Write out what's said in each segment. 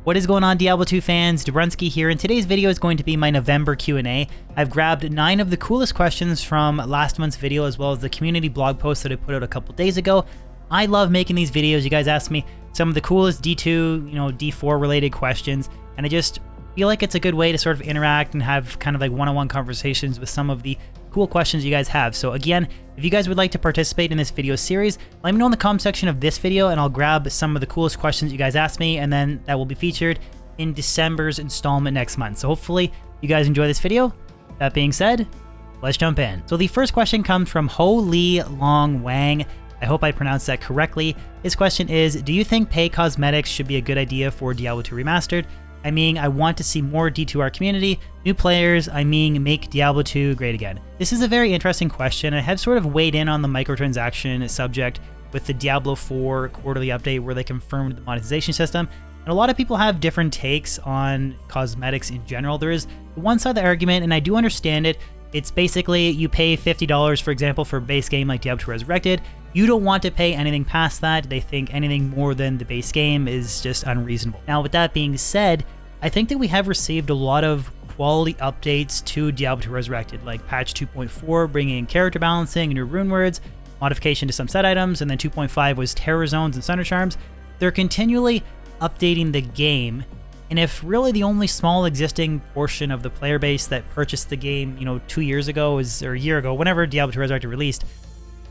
What is going on, Diablo 2 fans? Dubrunski here, and today's video is going to be my November Q&A. I've grabbed 9 of the coolest questions from last month's video, as well as the community blog post that I put out a couple days ago. I love making these videos. You guys asked me some of the coolest D2, D4 related questions, and I just feel like it's a good way to sort of interact and have kind of like one-on-one conversations with some of the cool questions you guys have. So again, if you guys would like to participate in this video series, let me know in the comment section of this video and I'll grab some of the coolest questions you guys asked me, and then that will be featured in December's installment next month. So hopefully you guys enjoy this video. That being said, let's jump in. So the first question comes from Ho Li Long Wang. I hope I pronounced that correctly. His question is, do you think pay cosmetics should be a good idea for Diablo 2 Remastered? I mean, I want to see more D2R community, new players, make Diablo 2 great again. This is a very interesting question. I have sort of weighed in on the microtransaction subject with the Diablo 4 quarterly update where they confirmed the monetization system. And a lot of people have different takes on cosmetics in general. There is one side of the argument, and I do understand it. It's basically you pay $50, for example, for a base game like Diablo 2 Resurrected. You don't want to pay anything past that. They think anything more than the base game is just unreasonable. Now, with that being said, I think that we have received a lot of quality updates to Diablo 2 Resurrected, like patch 2.4 bringing in character balancing and new rune words, modification to some set items, and then 2.5 was terror zones and thunder charms. They're continually updating the game, and if really the only small existing portion of the player base that purchased the game, 2 years ago or a year ago, whenever Diablo 2 Resurrected released,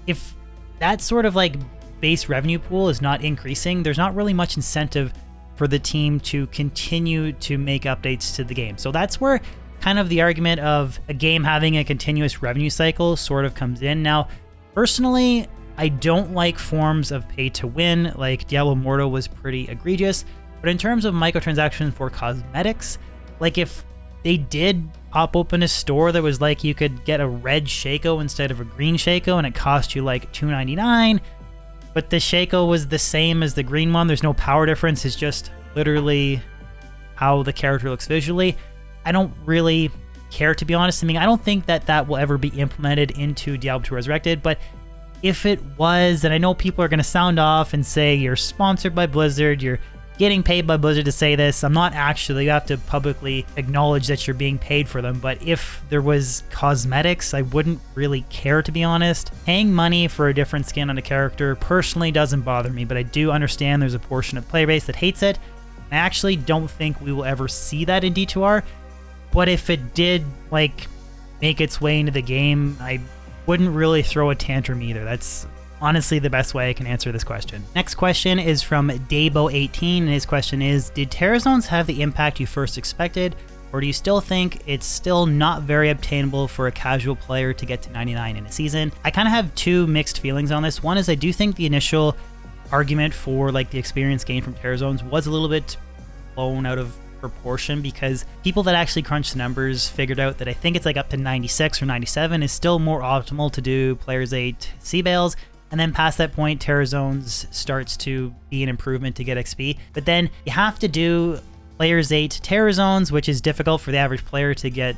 if that sort of like base revenue pool is not increasing, there's not really much incentive for the team to continue to make updates to the game. So that's where kind of the argument of a game having a continuous revenue cycle sort of comes in. Now, personally, I don't like forms of pay to win, like Diablo Immortal was pretty egregious, but in terms of microtransactions for cosmetics, like if they did pop open a store that was like you could get a red Shaco instead of a green Shaco and it cost you like $2.99, but the Shaco was the same as the green one. There's no power difference. It's just literally how the character looks visually. I don't really care, to be honest. I mean, I don't think that that will ever be implemented into Diablo 2 Resurrected, but if it was, and I know people are going to sound off and say you're sponsored by Blizzard, you're getting paid by Blizzard to say this. I'm not actually. You have to publicly acknowledge that you're being paid for them. But if there was cosmetics, I wouldn't really care, to be honest. Paying money for a different skin on a character personally doesn't bother me, but I do understand there's a portion of the player base that hates it. I actually don't think we will ever see that in D2R. But if it did like make its way into the game, I wouldn't really throw a tantrum either. That's honestly the best way I can answer this question. Next question is from Dabo18, and his question is, did terror zones have the impact you first expected, or do you still think it's still not very obtainable for a casual player to get to 99 in a season? I kind of have two mixed feelings on this. One is I do think the initial argument for like the experience gained from terror zones was a little bit blown out of proportion, because people that actually crunched the numbers figured out that I think it's like up to 96 or 97 is still more optimal to do players 8 sea bales. And then past that point, Terror Zones starts to be an improvement to get XP. But then you have to do Players 8 Terror Zones, which is difficult for the average player to get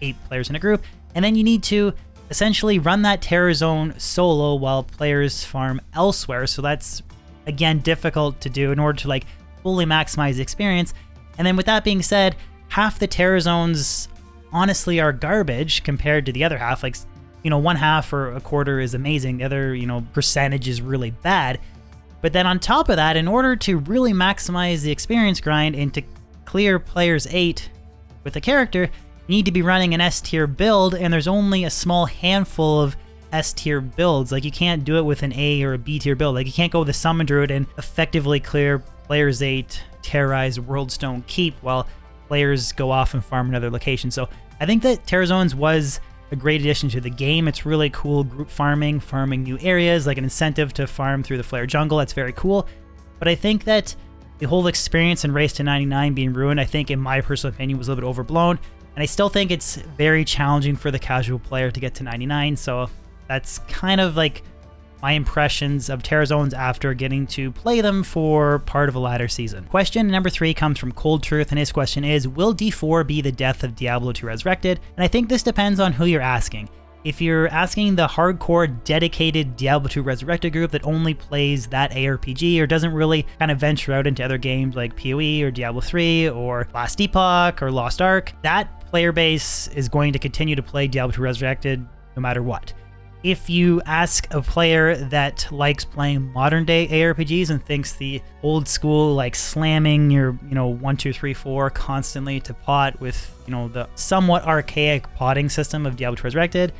8 players in a group. And then you need to essentially run that Terror Zone solo while players farm elsewhere. So that's, again, difficult to do in order to like fully maximize the experience. And then with that being said, half the Terror Zones honestly are garbage compared to the other half. Like, one half or a quarter is amazing. The other, percentage is really bad. But then on top of that, in order to really maximize the experience grind and to clear players 8 with a character, you need to be running an S tier build, and there's only a small handful of S tier builds. Like, you can't do it with an A or a B tier build. Like, you can't go with the Summon Druid and effectively clear players 8, terrorize Worldstone Keep while players go off and farm another location. So I think that Terror Zones was a great addition to the game. It's really cool group farming new areas, like an incentive to farm through the Flare jungle. That's very cool. But I think that the whole experience and race to 99 being ruined, I think in my personal opinion was a little bit overblown. And I still think it's very challenging for the casual player to get to 99. So that's kind of like my impressions of Terror Zones after getting to play them for part of a latter season. Question number 3 comes from Cold Truth, and his question is, will D4 be the death of Diablo 2 Resurrected? And I think this depends on who you're asking. If you're asking the hardcore dedicated Diablo 2 Resurrected group that only plays that ARPG or doesn't really kind of venture out into other games like PoE or Diablo 3 or Last Epoch or Lost Ark, that player base is going to continue to play Diablo 2 Resurrected no matter what. If you ask a player that likes playing modern day ARPGs and thinks the old school, like slamming your, 1, 2, 3, 4 constantly to pot with, the somewhat archaic potting system of Diablo 2 Resurrected,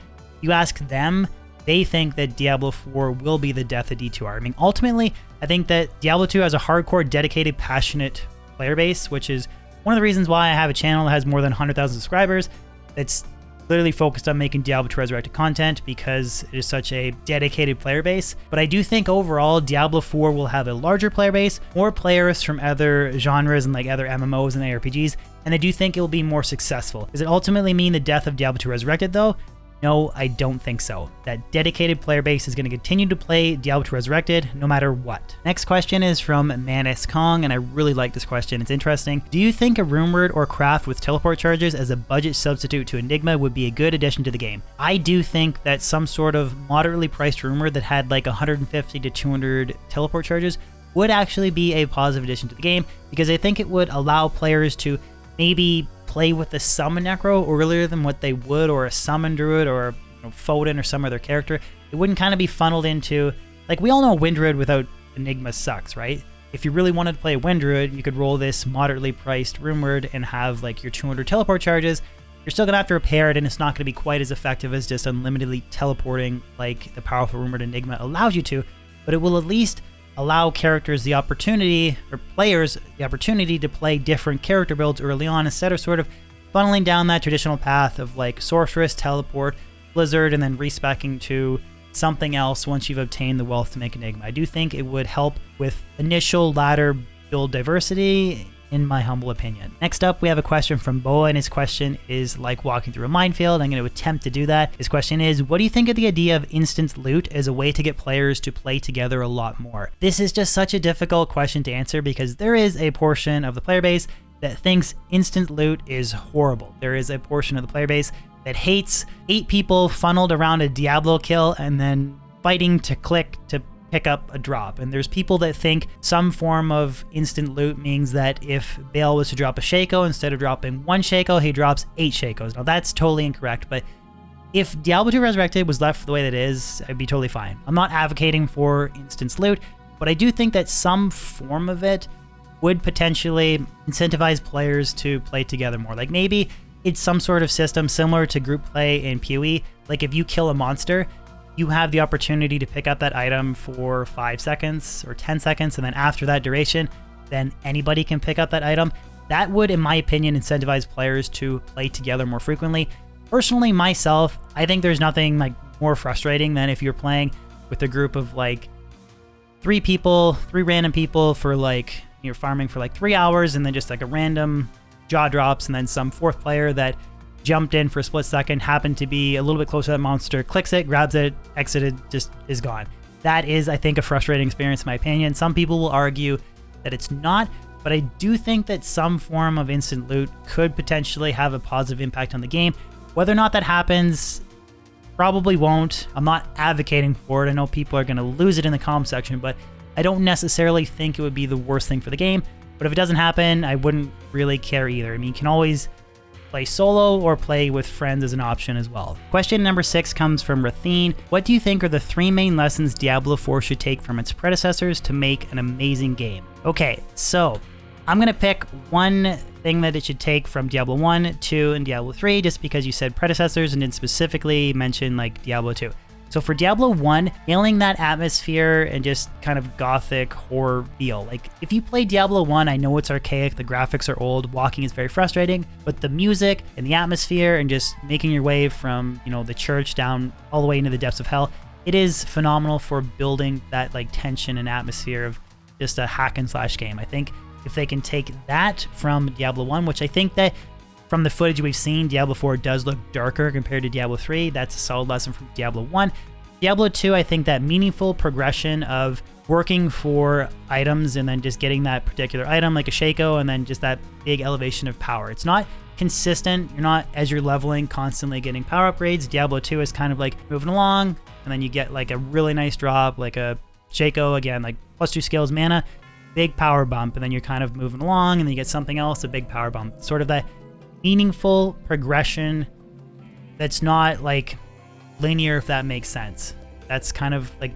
you ask them, they think that Diablo 4 will be the death of D2R. I mean, ultimately, I think that Diablo 2 has a hardcore, dedicated, passionate player base, which is one of the reasons why I have a channel that has more than 100,000 subscribers that's literally focused on making Diablo 2 Resurrected content because it is such a dedicated player base. But I do think overall Diablo 4 will have a larger player base, more players from other genres and like other MMOs and ARPGs, and I do think it will be more successful. Does it ultimately mean the death of Diablo 2 Resurrected though? No, I don't think so. That dedicated player base is going to continue to play Diablo 2 Resurrected no matter what. Next question is from Manus Kong, and I really like this question. It's interesting. Do you think a rumored or craft with teleport charges as a budget substitute to Enigma would be a good addition to the game? I do think that some sort of moderately priced rumor that had like 150 to 200 teleport charges would actually be a positive addition to the game, because I think it would allow players to maybe play with the Summon Necro earlier than what they would, or a Summon Druid, or Foden, or some other character. It wouldn't kind of be funneled into, like, we all know Wind Druid without Enigma sucks, right? If you really wanted to play Wind Druid, you could roll this moderately priced Rumored and have like your 200 teleport charges. You're still gonna have to repair it, and it's not gonna be quite as effective as just unlimitedly teleporting like the powerful Rumored Enigma allows you to, but it will at least allow characters the opportunity, or players the opportunity, to play different character builds early on instead of sort of funneling down that traditional path of like Sorceress, Teleport, Blizzard, and then respeccing to something else once you've obtained the wealth to make Enigma. I do think it would help with initial ladder build diversity, in my humble opinion. Next up, we have a question from Boa, and his question is like walking through a minefield. I'm going to attempt to do that. His question is, what do you think of the idea of instant loot as a way to get players to play together a lot more? This is just such a difficult question to answer because there is a portion of the player base that thinks instant loot is horrible. There is a portion of the player base that hates 8 people funneled around a Diablo kill and then fighting to click to pick up a drop. And there's people that think some form of instant loot means that if Bale was to drop a Shaco, instead of dropping 1 Shaco, he drops 8 Shacos. Now that's totally incorrect, but if Diablo 2 Resurrected was left the way that it is, I'd be totally fine. I'm not advocating for instant loot, but I do think that some form of it would potentially incentivize players to play together more. Like maybe it's some sort of system similar to group play in PoE. Like if you kill a monster, you have the opportunity to pick up that item for 5 seconds or 10 seconds, and then after that duration, then anybody can pick up that item. That would, in my opinion, incentivize players to play together more frequently. Personally, myself, I think there's nothing like more frustrating than if you're playing with a group of like 3 random people for like, you're farming for like 3 hours, and then just like a random jaw drops, and then some 4th player that jumped in for a split second, happened to be a little bit closer to that monster, clicks it, grabs it, exited, just is gone. That is, I think, a frustrating experience in my opinion. Some people will argue that it's not, but I do think that some form of instant loot could potentially have a positive impact on the game. Whether or not that happens, probably won't. I'm not advocating for it. I know people are going to lose it in the comment section, but I don't necessarily think it would be the worst thing for the game. But if it doesn't happen, I wouldn't really care either. I mean, you can always play solo or play with friends as an option as well. Question number 6 comes from Rathine. What do you think are the 3 main lessons Diablo 4 should take from its predecessors to make an amazing game? Okay, so I'm going to pick one thing that it should take from Diablo 1, 2, and Diablo 3, just because you said predecessors and didn't specifically mention like Diablo 2. So for Diablo 1, nailing that atmosphere and just kind of gothic horror feel. Like if you play Diablo 1, I know it's archaic, the graphics are old, walking is very frustrating, but the music and the atmosphere and just making your way from, the church down all the way into the depths of hell, it is phenomenal for building that like tension and atmosphere of just a hack and slash game. I think if they can take that from Diablo 1, which I think that from the footage we've seen, Diablo 4 does look darker compared to Diablo 3. That's a solid lesson from Diablo 1. Diablo 2, I think that meaningful progression of working for items and then just getting that particular item like a Shaco and then just that big elevation of power. It's not consistent. You're not, as you're leveling, constantly getting power upgrades. Diablo 2 is kind of like moving along and then you get like a really nice drop, like a Shaco, again, like +2 skills, mana, big power bump, and then you're kind of moving along and then you get something else, a big power bump. Sort of that meaningful progression that's not like linear, if that makes sense. That's kind of like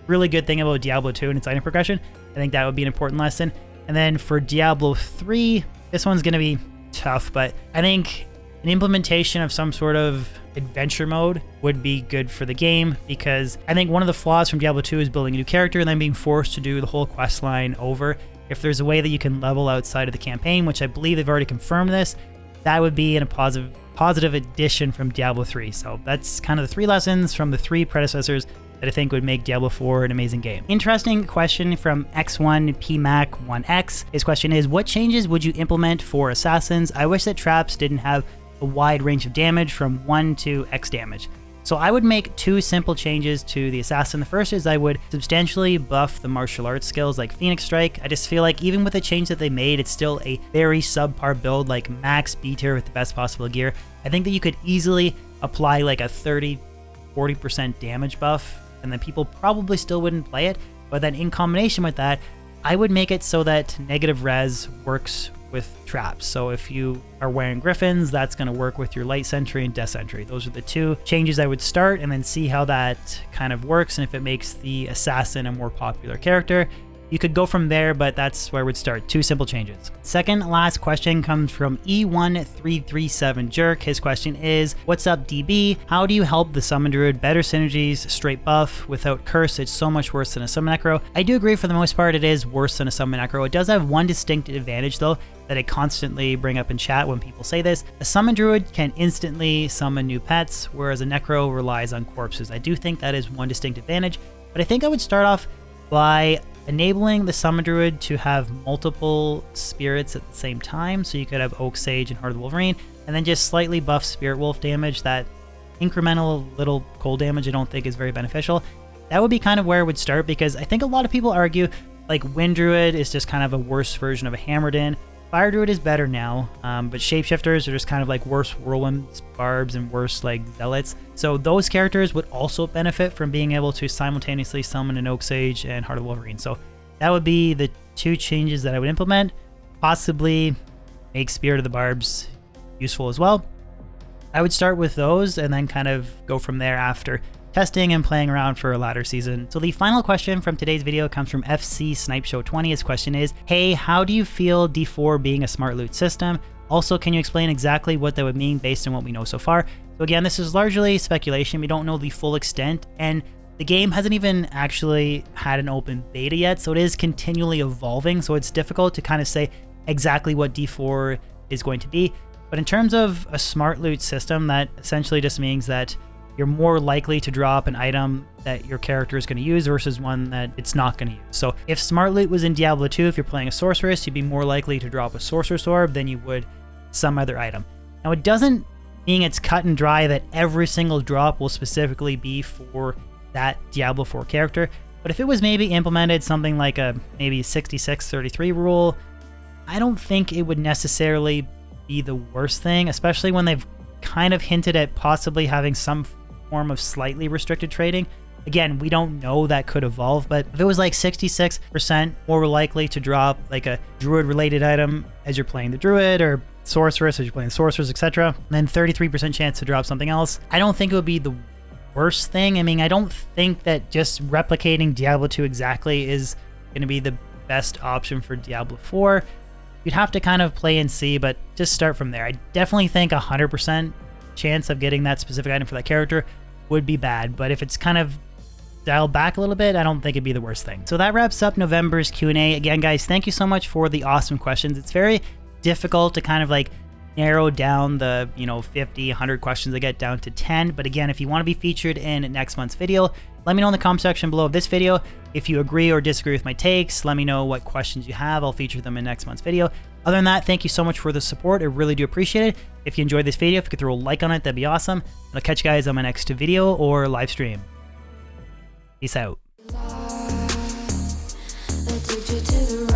really good thing about Diablo 2 and its item progression. I think that would be an important lesson. And then for Diablo 3, this one's going to be tough, but I think an implementation of some sort of adventure mode would be good for the game, because I think one of the flaws from Diablo 2 is building a new character and then being forced to do the whole quest line over. If there's a way that you can level outside of the campaign, which I believe they've already confirmed this, that would be a positive addition from Diablo 3. So that's kind of the 3 lessons from the 3 predecessors that I think would make Diablo 4 an amazing game. Interesting question from X1PMac1X. His question is, what changes would you implement for assassins? I wish that traps didn't have a wide range of damage from 1 to X damage. So I would make 2 simple changes to the assassin. The first is I would substantially buff the martial arts skills like Phoenix Strike. I just feel like even with the change that they made, it's still a very subpar build, like max B tier with the best possible gear. I think that you could easily apply like a 30-40% damage buff and then people probably still wouldn't play it. But then in combination with that, I would make it so that negative res works with traps. So if you are wearing Griffins, that's going to work with your Light Sentry and Death Sentry. Those are the 2 changes I would start and then see how that kind of works and if it makes the assassin a more popular character. You could go from there, but that's where I would start. 2 simple changes. Second last question comes from E1337 Jerk. His question is, what's up DB? How do you help the Summon Druid? Better synergies, straight buff. Without curse, it's so much worse than a Summon Necro. I do agree for the most part it is worse than a Summon Necro. It does have one distinct advantage though that I constantly bring up in chat when people say this. A Summon Druid can instantly summon new pets, whereas a Necro relies on corpses. I do think that is one distinct advantage, but I think I would start off by enabling the Summon Druid to have multiple spirits at the same time. So you could have Oak Sage and Heart of the Wolverine, and then just slightly buff Spirit Wolf damage. That incremental little cold damage I don't think is very beneficial. That would be kind of where I would start, because I think a lot of people argue like Wind Druid is just kind of a worse version of a Hammered In. Fire Druid is better now, but Shapeshifters are just kind of like worse Whirlwinds, Barbs, and worse like Zealots. So those characters would also benefit from being able to simultaneously summon an Oak Sage and Heart of Wolverine. So that would be the 2 changes that I would implement. Possibly make Spirit of the Barbs useful as well. I would start with those and then kind of go from there after testing and playing around for a latter season. So the final question from today's video comes from FC Snipe Show 20. His question is, hey, how do you feel D4 being a smart loot system? Also, can you explain exactly what that would mean based on what we know so far? So again, this is largely speculation. We don't know the full extent, and the game hasn't even actually had an open beta yet, so it is continually evolving. So it's difficult to kind of say exactly what D4 is going to be. But in terms of a smart loot system, that essentially just means that you're more likely to drop an item that your character is going to use versus one that it's not going to use. So if Smart Loot was in Diablo 2, if you're playing a Sorceress, you'd be more likely to drop a Sorceress Orb than you would some other item. Now, it doesn't mean it's cut and dry that every single drop will specifically be for that Diablo 4 character, but if it was maybe implemented something like a maybe 66-33 rule, I don't think it would necessarily be the worst thing, especially when they've kind of hinted at possibly having some form of slightly restricted trading. Again, we don't know, that could evolve, but if it was like 66% more likely to drop like a druid related item as you're playing the druid, or sorceress as you're playing sorcerers, etc., then 33% chance to drop something else, I don't think it would be the worst thing. I mean, I don't think that just replicating Diablo 2 exactly is going to be the best option for Diablo 4. You'd have to kind of play and see, but just start from there. I definitely think 100% chance of getting that specific item for that character would be bad, but if it's kind of dialed back a little bit, I don't think it'd be the worst thing. So that wraps up November's Q&A. Again, guys, thank you so much for the awesome questions. It's very difficult to kind of like narrow down the 50, 100 questions I get down to 10. But again, if you want to be featured in next month's video, let me know in the comment section below of this video. If you agree or disagree with my takes, let me know what questions you have. I'll feature them in next month's video. Other than that, thank you so much for the support. I really do appreciate it. If you enjoyed this video, if you could throw a like on it, that'd be awesome. I'll catch you guys on my next video or live stream. Peace out. Addicted to the